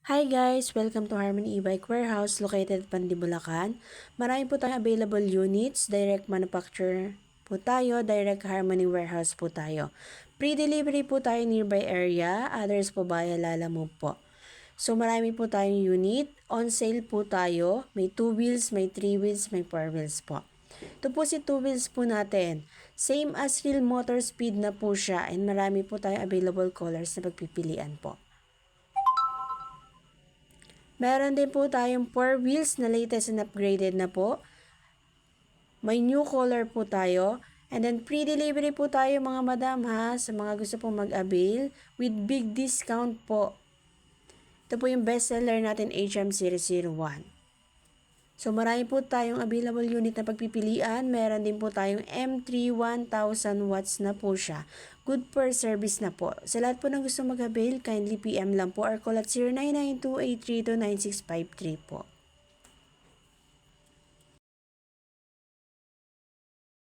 Hi guys! Welcome to Harmony E-Bike Warehouse located at Pandibulacan. Marami po tayong available units, direct manufacturer po tayo, direct Harmony Warehouse po tayo. Pre-delivery po tayo nearby area, others po via Lalamove po. So marami po tayong unit, on sale po tayo, may 2 wheels, may 3 wheels, may 4 wheels po. Ito po si 2 wheels po natin. Same as Real Motor Speed na po siya and marami po tayong available colors na pagpipilian po. Meron din po tayong 4 wheels na latest and upgraded na po. May new color po tayo. And then pre-delivery po tayo mga madam ha, sa mga gusto pong mag-avail with big discount po. Ito po yung bestseller natin HM001. So marami po tayong available unit na pagpipilian. Meron din po tayong M3 1000 watts na po siya. Good per service na po. Sa lahat po ng gusto mag-avail, kindly PM lang po or call at 0992-832-9653 po.